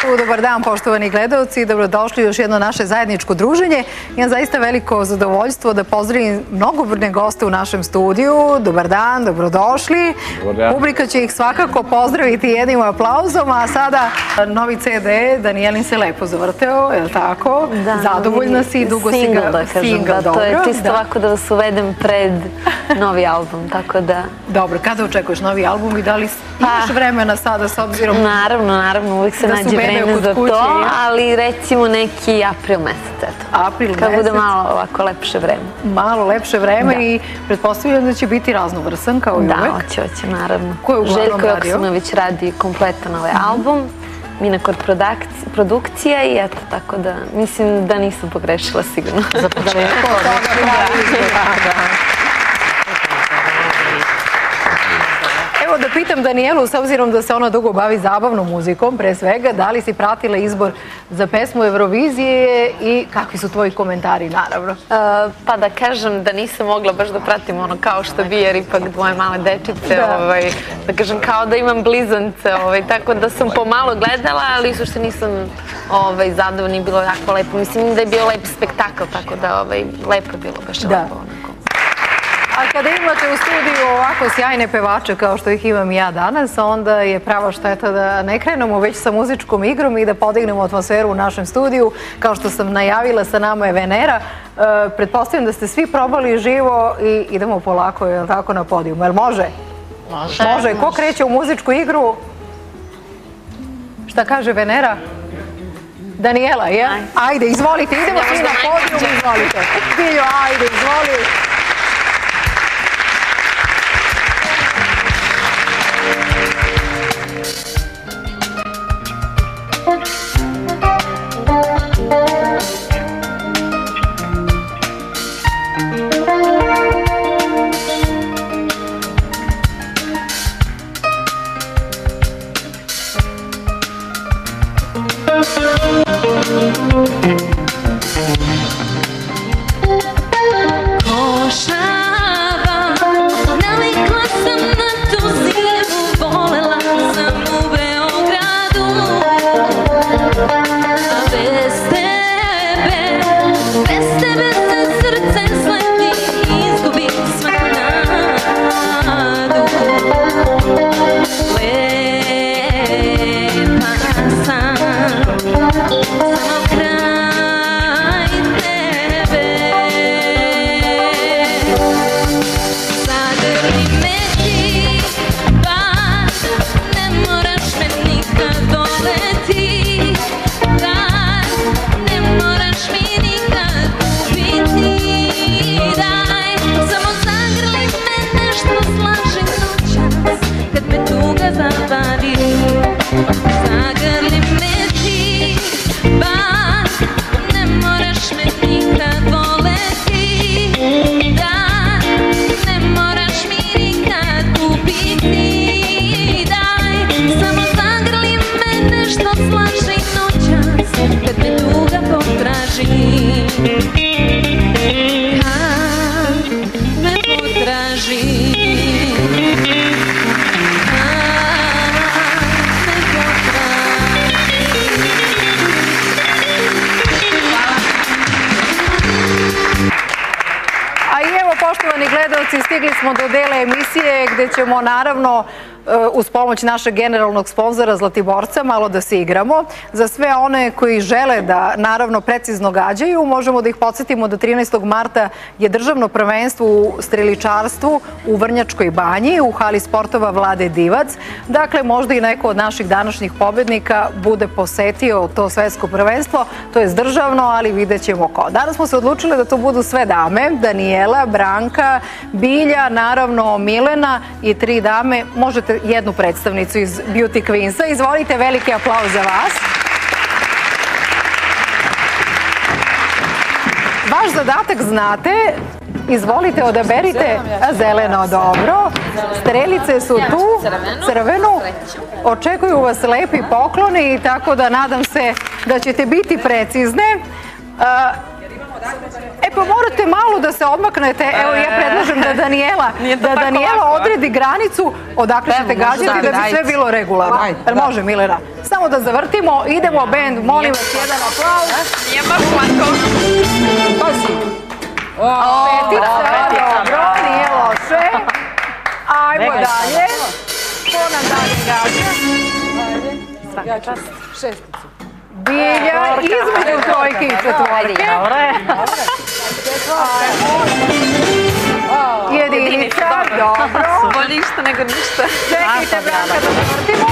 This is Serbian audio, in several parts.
Dobar dan, poštovani gledalci, dobrodošli u još jedno naše zajedničko druženje. Imam zaista veliko zadovoljstvo da pozdravim mnogobrojne goste u našem studiju. Dobar dan, dobrodošli. Publika će ih svakako pozdraviti jednim aplauzom, a sada novi CD, Danijelin se lepo zavrteo, je li tako? Zadovoljna si, dugo si ga single, dobro. To je čisto ovako da vas uvedem pred novi album, tako da... Dobro, kada očekuješ novi album i da li imaš vremena sada s obzirom... Naravno, uvijek se nađe vreme za to, ali recimo neki april mesec, eto. April mesec. Kad bude malo ovako lepše vreme. Malo lepše vreme i pretpostavljam da će biti raznovrsan kao i uvek. Da, hoće, naravno. Ko je uglavnom Željko radio? Joksimović radi kompletan ovaj album, Mina kod produkcija i eto, tako da mislim da nisam pogrešila sigurno za početak. Evo da pitam Danijelu, s obzirom da se ona dugo bavi zabavnom muzikom, pre svega, da li si pratila izbor za pesmu Eurovizije i kakvi su tvoji komentari, naravno? Pa da kažem da nisam mogla baš da pratim ono kao što bi, jer ipak dvoje male dečice, da kažem kao da imam blizance, tako da sam pomalo gledala, ali sušte nisam zadovoljna i bilo jako lepo. Mislim da je bio lep spektakl, tako da lepo je bilo, baš lepo onako. A kada imate u studiju ovako sjajne pevače kao što ih imam i ja danas, onda je prava šteta da ne krenemo već sa muzičkom igrom i da podignemo atmosferu u našem studiju. Kao što sam najavila, sa nama je Venera. Pretpostavljam da ste svi probali živo i idemo polako, je li tako, na podijum. Jel može? Može. Ko kreće u muzičku igru? Šta kaže Venera? Danijela, je? Ajde, izvolite, idemo svi na podijum, izvolite. Biljo, ajde, izvoli. Stigli smo do dela emisije gde ćemo naravno uz pomoć našeg generalnog sponzora Zlatiborca malo da se igramo. Za sve one koji žele da naravno precizno gađaju, možemo da ih podsjetimo da 13. marta je državno prvenstvo u streličarstvu u Vrnjačkoj banji u hali sportova Vlade Divac. Dakle, možda i neko od naših današnjih pobednika bude posetio to svetsko prvenstvo, to je državno, ali vidjet ćemo ko. Danas smo se odlučili da to budu sve dame, Danijela, Branka, Bilja, naravno Milena i 3 dame. Možete jednu predstavnicu iz Beauty Queensa. Izvolite, veliki aplauz za vas. Vaš zadatak znate, izvolite, odaberite zeleno, dobro. Strelice su tu, crvenu. Očekuju vas lepi pokloni, tako da nadam se da ćete biti precizne. Pa morate malo da se odmaknete. Evo, ja predlažem da Danijela odredi granicu odakle ćete gađati da bi sve bilo regularno. Može, Milena? Samo samo da zavrtimo, idemo bend, molim vas, jedan aplauz. Nije baš lako. Pazi. Petica, dobro, nije loše. Ajmo dalje. Ko nam dalje gađa? Ja ću šesticu. Bilja, između trojke i četvorke. Jedinica, dobro. Bolje išta nego ništa. Čekajte, Branka, da zavrtimo.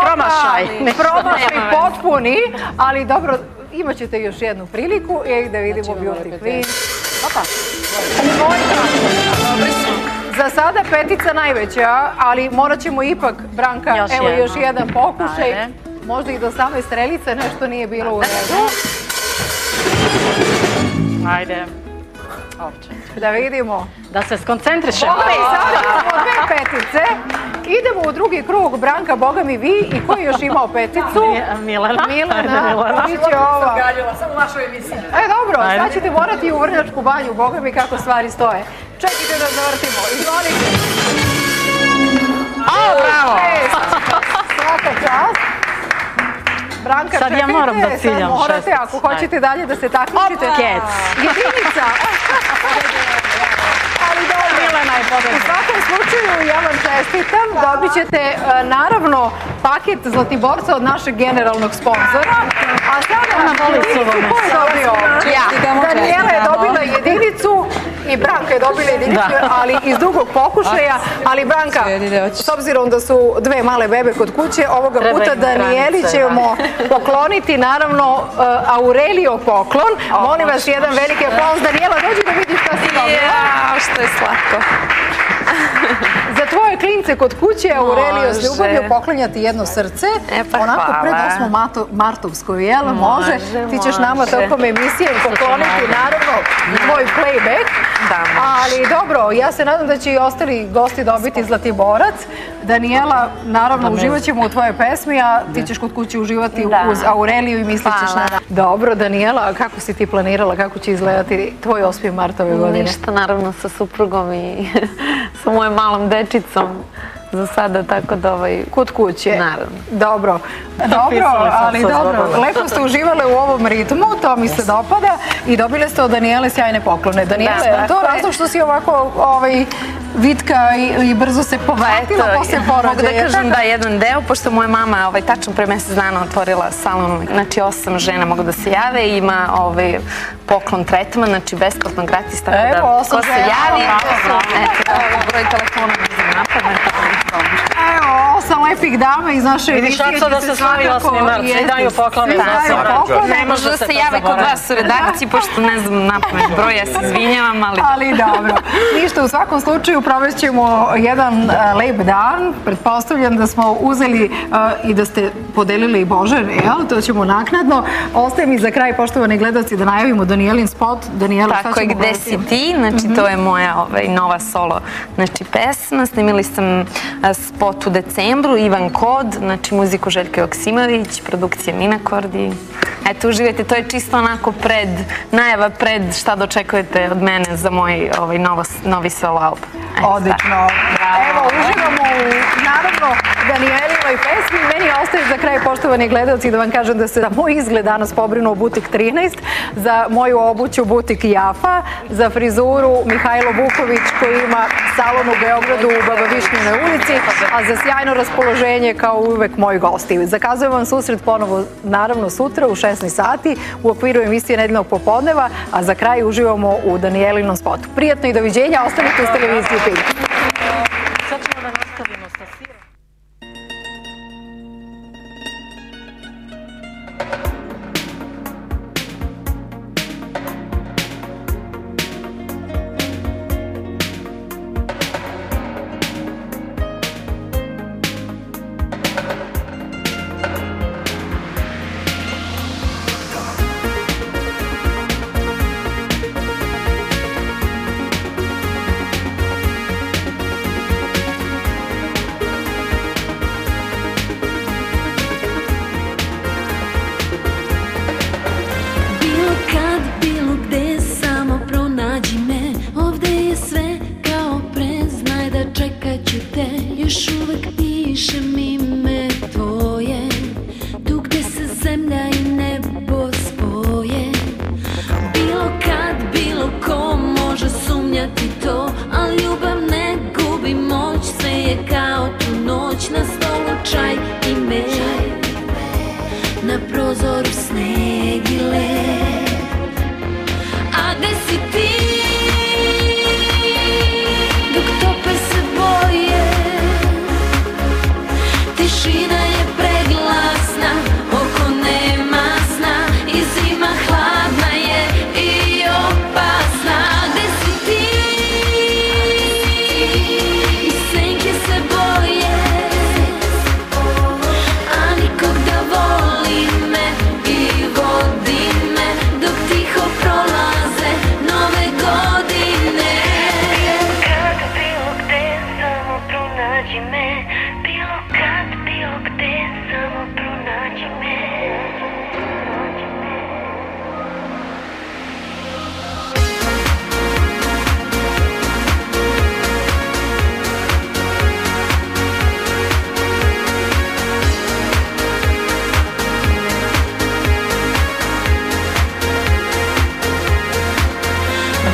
Promašaj. Promašaj potpuni, ali dobro, imat ćete još jednu priliku i da vidimo Beauty Queen. Opa. Za sada petica najveća, ali morat ćemo ipak, Branka, evo još jedan pokušaj. Možda i do same strelice nešto nije bilo u redu. Ajde. Da vidimo. Da se skoncentrišemo. Ok, sada imamo dve petice. Idemo u drugi krug. Branka, boga mi vi i ko je još imao peticu? Milena. Milena, biće ova. Samo vašu emisiju. Dobro, sad ćete morati u Vrnjačku banju, boga mi kako stvari stoje. Čekajte da zavrtimo. Izvolite. Bravo! Svaka čast. Branka, sad čekajte, ja moram da ciljam sad morate, šesticu. ako hoćete dalje da se takmičite. Jedinica. Ali dobro. Milena je pobedila. U svakom slučaju, ja vam čestitam. Dobit ćete, naravno, paket Zlatiborca od našeg generalnog sponzora. A sada, ko je dobio? Danijela je dobila jedinicu i Branka je dobila jedinicu, ali iz drugog pokušaja. Ali Branka, s obzirom da su dve male bebe kod kuće, ovoga puta Danijeli ćemo pokloniti, naravno, Aurelio poklon. Molim vas, jedan veliki aplauz. Danijela, dođi da vidiš šta si dobila. Jao, što je slatko. Za tvoje klince kod kuće, Aurelio, s ljubavlju poklonjati jedno srce. Onako pred 8. martovsko, jel? Može. Ti ćeš nama tokom emisije pokloniti, naravno, tvoj playback. Ali dobro, ja se nadam da će i ostali gosti dobiti Zlatiborac. Danijela, naravno, uživat ćemo u tvojoj pesmi, a ti ćeš kod kuće uživati uz Aureliju i mislit ćeš na... Dobro, Danijela, kako si ti planirala, kako će izgledati tvoj 8. mart ove godine? Ništa, naravno, sa suprugom i sa mojom malom dečicom. Za sada, tako da kod kuće. Naravno. Dobro, ali dobro. Lepo ste uživale u ovom ritmu, to mi se dopada i dobile ste od Danijele sjajne poklone. Danijele, to je razlog što si ovako vitka i brzo se povratila posle porođaja. Mogu da kažem da jedan deo, pošto moja mama tačno pre mesec dana otvorila salon, znači 8 žena mogu da se jave i ima poklon tretman, znači besplatno, gratis, tako da ko se javi, broj telefona ne napadne, tako da evo, 8 lepih dama iz naše emisije. Vidiš da se slavi 8. mart, svi daju poklone. Ne može da se javi kod vas u redakciji, pošto ne znam napamet broj, ja se izvinjavam, ali... Ali dobro. Ništa, u svakom slučaju provešćemo jedan lep dan. Pretpostavljam da smo uzeli i da ste podelili i Božane, jel? To ćemo naknadno. Ostaje mi za kraj, poštovani gledalci, da najavimo Danijelin spot. Danijela, šta ćemo gledati? Tako je, Gde si ti? Znači, to je moja nova solo pesma. Snimili sam spot u decembru, Ivan Kod, znači muziku Željko Joksimović, produkcija Minakordi. Eto, uživajte, to je čisto onako najava pred šta dočekujete od mene za moj novi solo album. Odlično. Evo, uživamo u, naravno, Danijelinoj pesmi. Meni ostaje za kraj, poštovani gledalci, da vam kažem da se za moj izgled danas pobrinuo Butik 13, za moju obuću Butik Jafa, za frizuru Mihajlo Vuković koji ima salon u Beogradu u Baba Višnjinoj ulici, a za sjajno raspoloženje kao uvek moji gosti. Zakazujem vam susret ponovo, naravno, sutra u 16 sati u okviru emisije Nedeljnog popodneva, a za kraj uživamo u Danijelinom spotu. Prijatno i doviđenja, ostanite uz televiziju Pink. Sad ćemo da nastavimo sa sirom. je kao tu noć, na stolu čaj i med, na prozoru sneg i led. A gde si ti, dok tope se boje, tišina je preglasna, oko nema sna i zima hladna je i opasna. A gde si ti, i senke se boje, a nikog da voli me i vodi me, dok tiho prolaze nove godine. Kad, bilo gde, samo pronađi me. Bilo kad, bilo gde, samo pronađi me.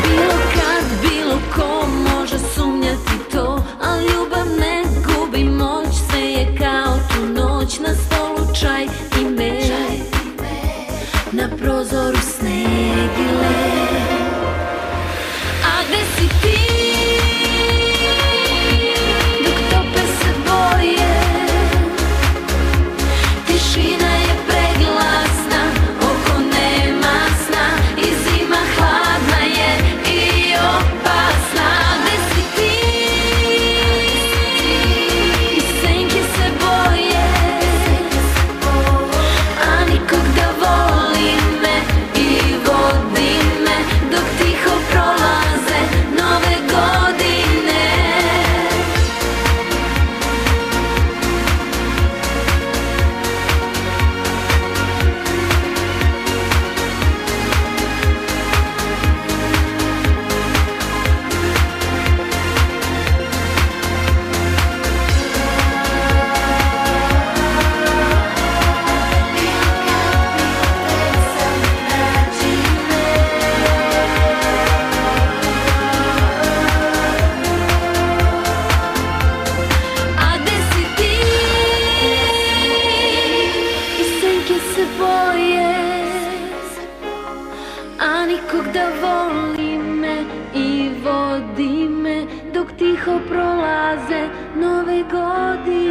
Bilo kad, bilo ko može sumnjati to, a ljubav ne gubi moć, sve je kao tu noć, na stolu čaj i med, na prozoru sneg i led. A gde si ti, dok tope se boje, tišina je preglasna, oko nema sna i zima hladna je i opasna. A gde si ti, i senke se boje, a nikog da voli me i vodi me, dok tiho prolaze nove godine. A gde si ti, i senke se boje, a nikog da voli me i vodi me, dok tiho prolaze nove godine.